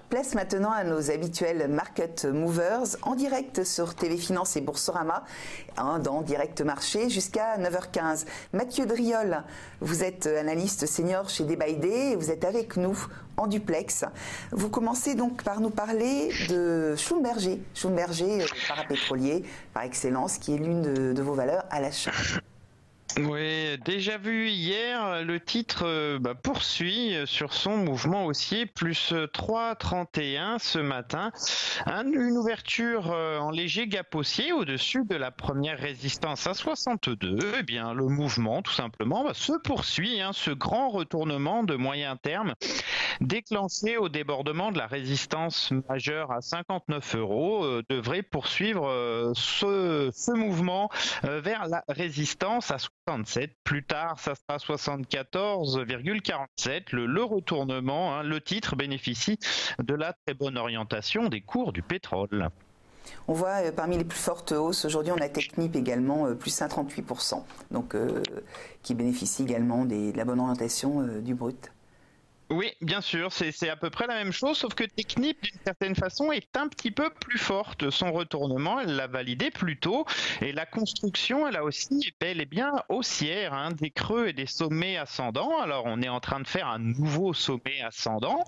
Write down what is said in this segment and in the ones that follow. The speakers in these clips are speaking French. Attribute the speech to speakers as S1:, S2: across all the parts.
S1: Place maintenant à nos habituels Market Movers en direct sur TV Finance et Boursorama, dans Direct Marché jusqu'à 9h15. Mathieu Driol, vous êtes analyste senior chez Day by Day et vous êtes avec nous en duplex. Vous commencez donc par nous parler de Schlumberger, parapétrolier par excellence, qui est l'une de vos valeurs à l'achat.
S2: Oui, déjà vu hier, le titre poursuit sur son mouvement haussier, plus 3,31 ce matin. Une ouverture en léger gap haussier au-dessus de la première résistance à 62. Eh bien, le mouvement, tout simplement, se poursuit. Ce grand retournement de moyen terme déclenché au débordement de la résistance majeure à 59 € devrait poursuivre ce mouvement vers la résistance à 67. Plus tard, ça sera 74,47. Le retournement, le titre bénéficie de la très bonne orientation des cours du pétrole.
S1: On voit parmi les plus fortes hausses, aujourd'hui on a Technip également plus 1,38%, donc qui bénéficie également de la bonne orientation du brut.
S2: Oui, bien sûr, c'est à peu près la même chose, sauf que Technip, d'une certaine façon, est un petit peu plus forte. Son retournement, elle l'a validé plus tôt, et la construction, elle a aussi bel et bien haussière, des creux et des sommets ascendants. Alors, on est en train de faire un nouveau sommet ascendant.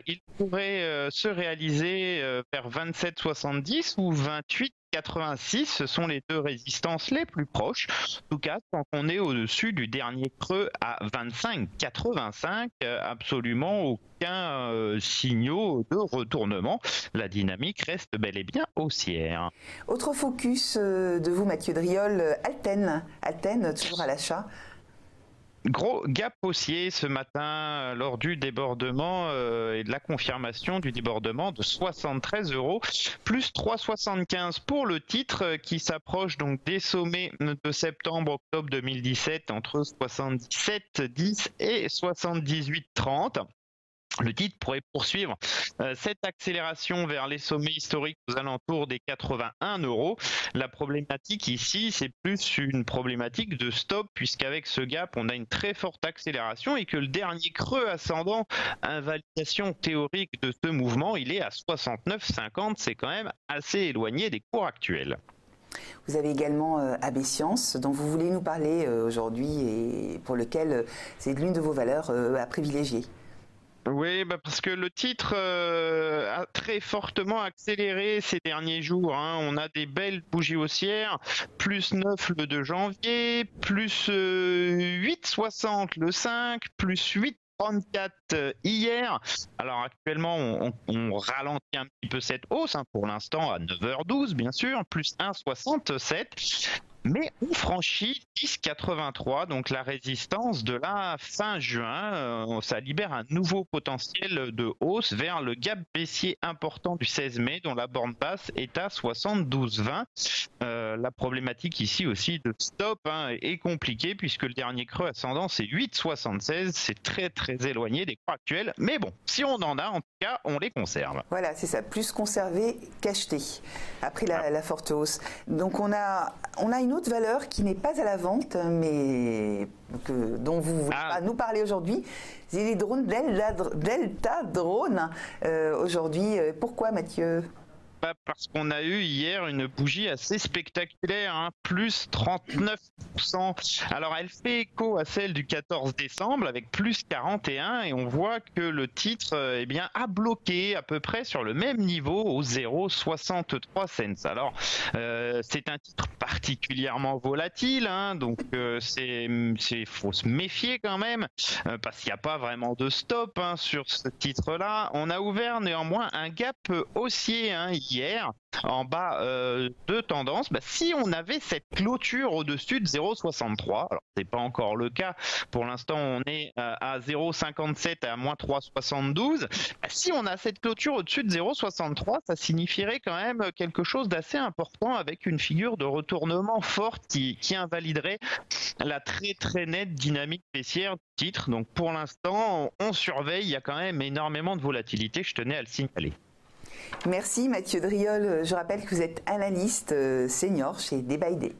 S2: Il pourrait se réaliser vers 27,70 ou 28,86, ce sont les deux résistances les plus proches. En tout cas, quand on est au-dessus du dernier creux à 25,85, absolument aucun signaux de retournement. La dynamique reste bel et bien haussière.
S1: Autre focus de vous, Mathieu Driol, Alten, toujours à l'achat.
S2: Gros gap haussier ce matin lors du débordement et de la confirmation du débordement de 73 €, plus 3,75 pour le titre qui s'approche donc des sommets de septembre-octobre 2017 entre 77,10 et 78,30. Le titre pourrait poursuivre cette accélération vers les sommets historiques aux alentours des 81 €. La problématique ici, c'est plus une problématique de stop, puisqu'avec ce gap, on a une très forte accélération et que le dernier creux ascendant, invalidation théorique de ce mouvement, il est à 69,50. C'est quand même assez éloigné des cours actuels.
S1: Vous avez également AB Science, dont vous voulez nous parler aujourd'hui et pour lequel c'est l'une de vos valeurs à privilégier.
S2: Oui, parce que le titre a très fortement accéléré ces derniers jours. On a des belles bougies haussières, plus 9 le 2 janvier, plus 8,60 le 5, plus 8,34 hier. Alors actuellement, on ralentit un petit peu cette hausse, pour l'instant à 9h12 bien sûr, plus 1,67. Mais on franchit 10,83, donc la résistance de la fin juin. Ça libère un nouveau potentiel de hausse vers le gap baissier important du 16 mai, dont la borne basse est à 72,20. La problématique ici aussi de stop est compliquée, puisque le dernier creux ascendant c'est 8,76. C'est très très éloigné des cours actuels. Mais bon, si on en a, en tout cas, on les conserve.
S1: Voilà, c'est ça, plus conservé qu'acheté, après la forte hausse. Donc on a une autre valeur qui n'est pas à la vente, mais dont vous voulez pas nous parler aujourd'hui. C'est les drones Delta Drone aujourd'hui. Pourquoi, Mathieu ?
S2: Parce qu'on a eu hier une bougie assez spectaculaire, plus 39%. Alors elle fait écho à celle du 14 décembre avec plus 41, et on voit que le titre a bloqué à peu près sur le même niveau au 0,63 cents. Alors c'est un titre particulièrement volatile, donc faut se méfier quand même parce qu'il n'y a pas vraiment de stop sur ce titre-là. On a ouvert néanmoins un gap haussier hier en bas de tendance. Si on avait cette clôture au-dessus de 0,63, alors c'est pas encore le cas pour l'instant, on est à 0,57 à moins 3,72. Si on a cette clôture au-dessus de 0,63, ça signifierait quand même quelque chose d'assez important, avec une figure de retournement forte qui invaliderait la très très nette dynamique baissière du titre. Donc pour l'instant, on surveille, il y a quand même énormément de volatilité, je tenais à le signaler.
S1: Merci Mathieu Driol. Je rappelle que vous êtes analyste senior chez Day by Day.